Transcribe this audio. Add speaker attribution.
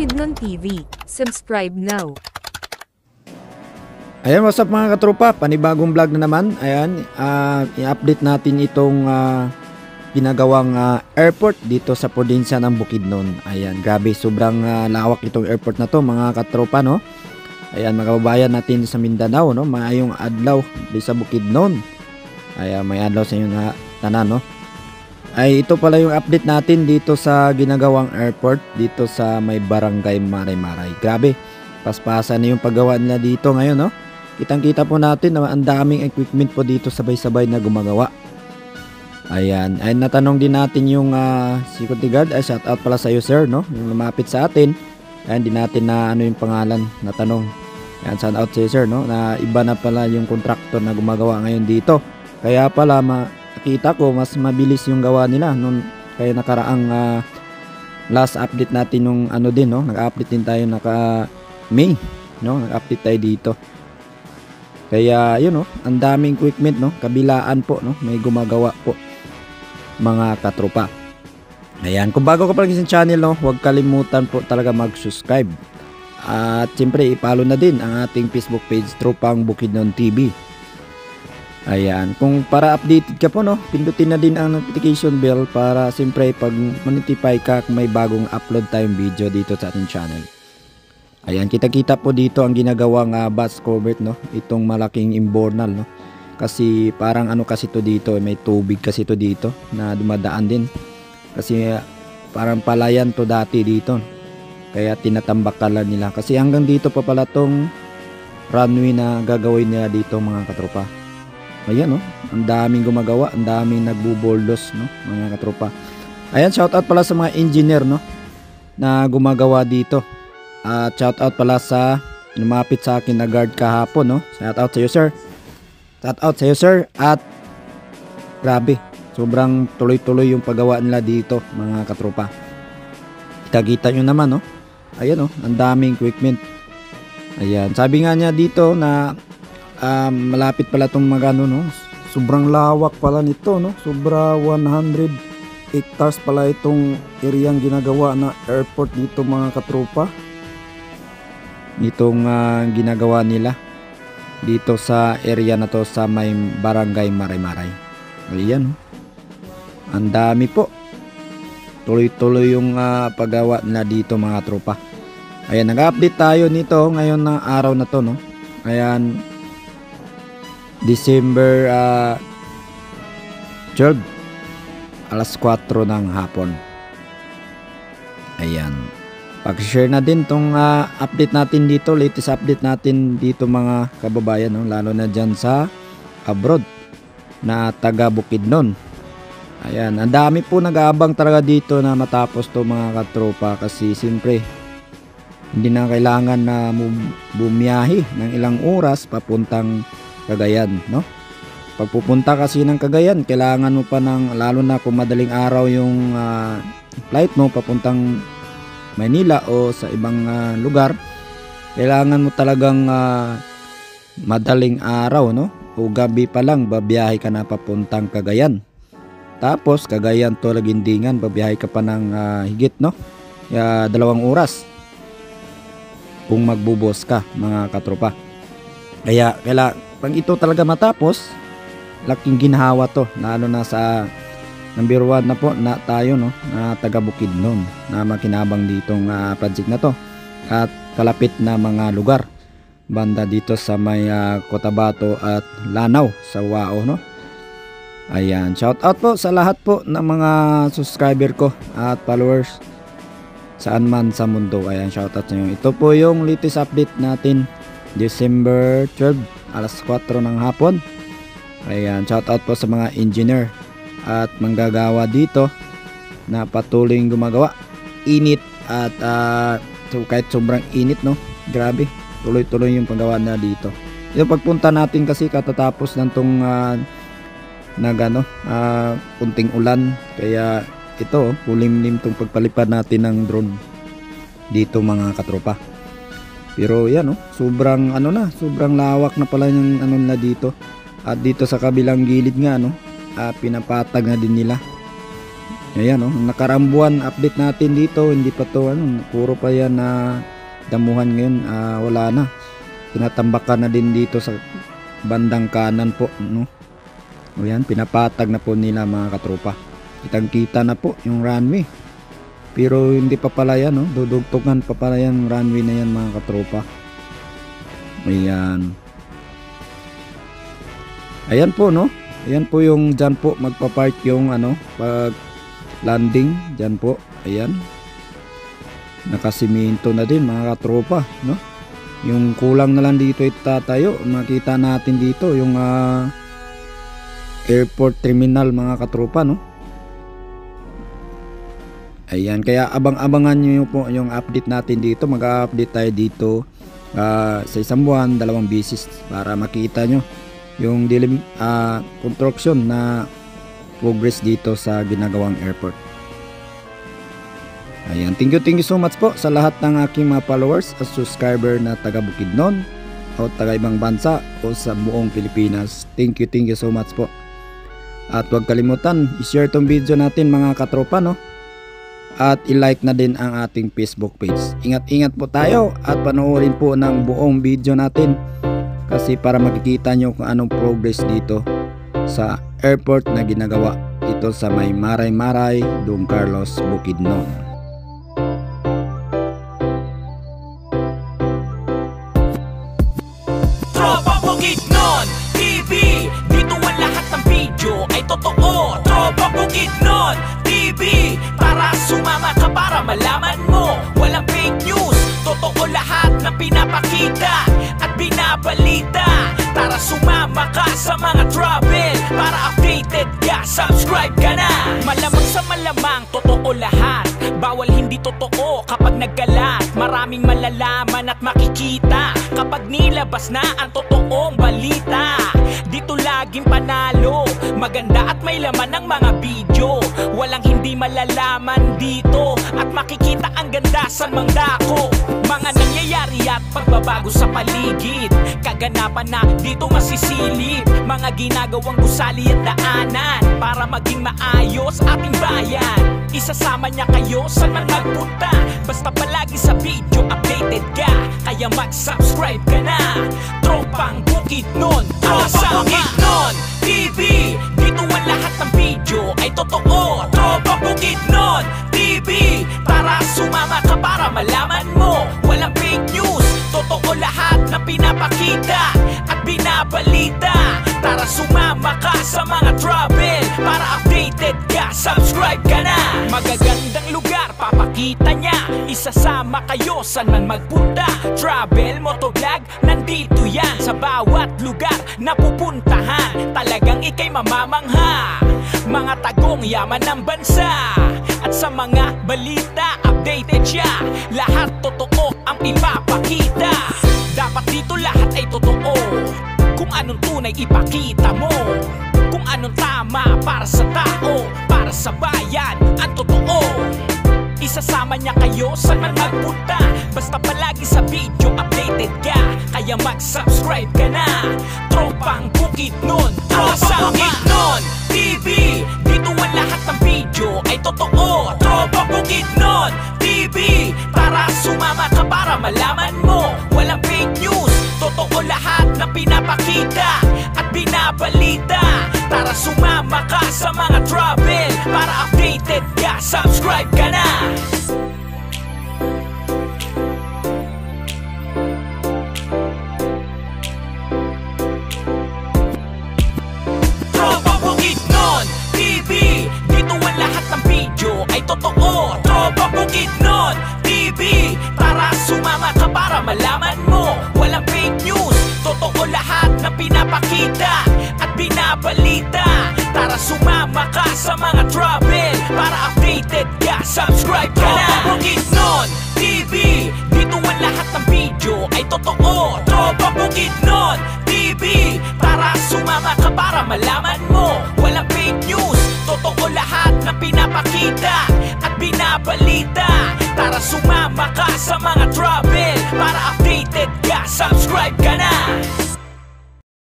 Speaker 1: Bukidnon TV. Subscribe now.
Speaker 2: Ayan, what's up mga katropa, panibagong vlog na naman. Ayan, i-update natin itong ginagawang airport dito sa probinsya ng Bukidnon. Ayan, grabe, sobrang lawak itong airport na to mga katropa, no? Ayan, mga kababayan natin sa Mindanao, no? Maayong adlaw di sa Bukidnon. Ayan, may adlaw sa inyo na tanan, no? Ay, ito pala yung update natin dito sa ginagawang airport dito sa may barangay Maray-Maray. Grabe, paspasan na yung paggawa nila dito ngayon, no? Kitang-kita po natin na ang daming equipment po dito sabay-sabay na gumagawa. Ayan, ay natanong din natin yung security guard. Ay, shout out pala sa iyo, sir, no? Yung lumapit sa atin. Ayan, di natin na ano yung pangalan na tanong. Ayan, shout out sa iyo, sir, no? Na iba na pala yung contractor na gumagawa ngayon dito. Kaya pala nakita ko mas mabilis yung gawa nila nung kaya nakaraang last update natin nung ano din, no? Nag-update din tayo naka May, no? Nag-update tayo dito. Kaya yun, no, ang daming equipment, no, kabilaan po, no, may gumagawa po mga katropa. Ayan, kung bago ka pa lang sa channel, no, huwag kalimutan po talaga mag-subscribe. At siyempre i-follow na din ang ating Facebook page, Tropang Bukidnon TV. Ayan, kung para updated ka po, no, pindutin na din ang notification bell para siyempre pag ma-notify ka kung may bagong upload tayong video dito sa ating channel. Ayan, kita-kita po dito ang ginagawang bus cover, no, itong malaking imbornal, no, kasi parang ano kasi to dito, may tubig kasi to dito na dumadaan din kasi parang palayan to dati dito, kaya tinatambakalan nila kasi hanggang dito pa pala tong runway na gagawin nila dito mga katropa. Ayan, no, ang daming gumagawa, ang daming nagbuboldos, no, mga katropa. Ayan, shoutout pala sa mga engineer, no, na gumagawa dito. At shoutout pala sa lumapit sa akin na guard kahapon, no. Shoutout sa iyo, sir. Shoutout sa iyo, sir. At grabe, sobrang tuloy-tuloy yung paggawa nila dito, mga katropa. Kita-kita nyo naman, no. Ayan, no, ang daming equipment. Ayan, sabi nga niya dito na malapit pala itong magano, no, sobrang lawak pala nito, no, sobra 100 hectares pala itong areang ginagawa na airport dito mga katropa. Itong ginagawa nila dito sa area na to sa may barangay Maray-Maray. Ayan, no, ang dami po, tuloy-tuloy yung paggawa nila dito mga tropa. Ayan, nag-update tayo nito ngayon na araw na to, no. Ayan, December 12, alas 4 ng hapon. Ayan, pag-share na din tong update natin dito, latest update natin dito mga kababayan, no? Lalo na dyan sa abroad na taga Bukidnon. Ayan, ang dami po nag-aabang talaga dito na matapos to mga katropa kasi siyempre hindi na kailangan na bumiyahe ng ilang oras papuntang Cagayan, no? Pag pupunta kasi ng Cagayan, kailangan mo pa ng, lalo na kung madaling araw yung flight mo papuntang Manila o sa ibang lugar, kailangan mo talagang madaling araw, no? O gabi pa lang babiyahe ka na papuntang Cagayan. Tapos Cagayan to Lagindingan, babiyahe ka pa ng higit, no? 2 oras kung magbubos ka mga katropa. Kaya pag ito talaga matapos, laking ginhawa to, lalo na sa number 1 na po na tayo, no, na taga Bukidnon na makinabang ditong project na to at kalapit na mga lugar banda dito sa may Cotabato at Lanao sa Wao, no. Ayan, shout out po sa lahat po ng mga subscriber ko at followers saan man sa mundo. Ayan, shout out sa inyo. Ito po yung latest update natin, December 12, alas 4 ng hapon. Ayan, shout out po sa mga engineer at manggagawa dito na patuloy gumagawa. Init at so kahit sobrang init, no, grabe, tuloy-tuloy yung paggawa na dito. Yung pagpunta natin kasi katatapos ng tong kunting ulan, kaya ito kulimlim tong pagpalipad natin ng drone dito mga katropa. Pero yan, no, sobrang sobrang lawak na pala yung na dito. At dito sa kabilang gilid nga, no, pinapatag na din nila Ayan, oh, nakarambuan update natin dito, hindi pa to puro pa yan na damuhan ngayon, wala na. Tinatambakan na din dito sa bandang kanan po, no. O yan, pinapatag na po nila mga katropa. Kitang-kita na po yung runway. Pero hindi pa pala yan, no. Dudugtugan pa pala yan runway na yan mga katropa. Ayan. Ayan po, no. Ayan po yung dyan po magpa-park yung pag landing dyan po. Ayan. Nakasiminto na din mga katropa, no. Yung kulang na lang dito itatayo. Makita natin dito yung airport terminal mga katropa, no. Ayan, kaya abang-abangan nyo po yung update natin dito. Mag-update tayo dito sa isang buwan, 2 beses para makita nyo yung construction na progress dito sa ginagawang airport. Ayan, thank you so much po sa lahat ng aking mga followers at subscriber na taga Bukidnon o taga ibang bansa o sa buong Pilipinas. Thank you so much po. At huwag kalimutan, i-share tong video natin mga katropa, no? At i-like na din ang ating Facebook page. Ingat-ingat po tayo at panoorin po ng buong video natin kasi para makikita nyo kung anong progress dito sa airport na ginagawa dito sa may Maray-Maray, Don Carlos, Bukidnon.
Speaker 3: Tropa Bukidnon TV, dito ang lahat ng video ay totoo. Tropa Bukidnon TV, para sumama ka para malaman mo. Walang fake news, totoo lahat na pinapakita at binabalita. Tara sumama ka sa mga travel para updated ka, subscribe ka na. Malamang sa malamang, totoo lahat. Bawal hindi totoo kapag nagkalat. Maraming malalaman at makikita kapag nilabas na ang totoong balita. Dito laging panalo, maganda at may laman ng mga video. Walang hindi malalaman dito at makikita ang ganda sa mangdako. Mga nangyayari at pagbabago sa paligid, kaganapan na dito masisilip. Mga ginagawang gusali at daanan para maging maayos ating bayan. Isasama niya kayo saan man magpunta, basta palagi sa video updated ka. Kaya mag-subscribe ka na. Tropang Bukidnon, Tropa Bukidnon TV, dito ang lahat ng video ay totoo. Tropa Bukidnon TV, para sumama ka para malaman mo. Walang fake news, totoo lahat na pinapakita at binabalita. Tara sumama ka sa mga travel para updated ka, subscribe ka na. Magagandang lugar papakita niya, isasama kayo saan man magpunta. Travel, motovlog, nandito yan sa bawat lugar na pupuntahan. Talagang ikay mamamangha, mga tagong yaman ng bansa. At sa mga balita, updated siya. Lahat totoo ang ipapakita. Dapat dito lahat ay totoo. Kung anong tunay ipakita mo, kung anong tama para sa tao, para sa bayan, ang totoo. Isasama niya kayo saan man magpunta, basta palagi sa video updated ka. Kaya mag-subscribe ka na. Tropang Bukidnon, Tropa Bukidnon TV, dito ang lahat ng video ay totoo. Tropa Bukidnon TV, para sumama ka para malaman mo. Walang fake news, totoo lahat na pinapakita at binabalita. Tara sumama ka sa mga travel para updated ka, subscribe ka na. Tropa Bukidnon TV, dito ang lahat ng video ay totoo. Tropa Bukidnon TV, para sumama ka para malaman mo. Walang fake news, totoo lahat na pinapakita at binabalita. Tara sumama ka sa mga travel para updated ka, subscribe ka na. Tropa Bukidnon TV, dito ang lahat ng video ay totoo. Tropa Bukidnon TV, para sumama ka para malaman mo. Walang fake news, totoo lahat na pinapakita at binabalita. Tara sumama ka sa mga travel para updated ka, subscribe ka na.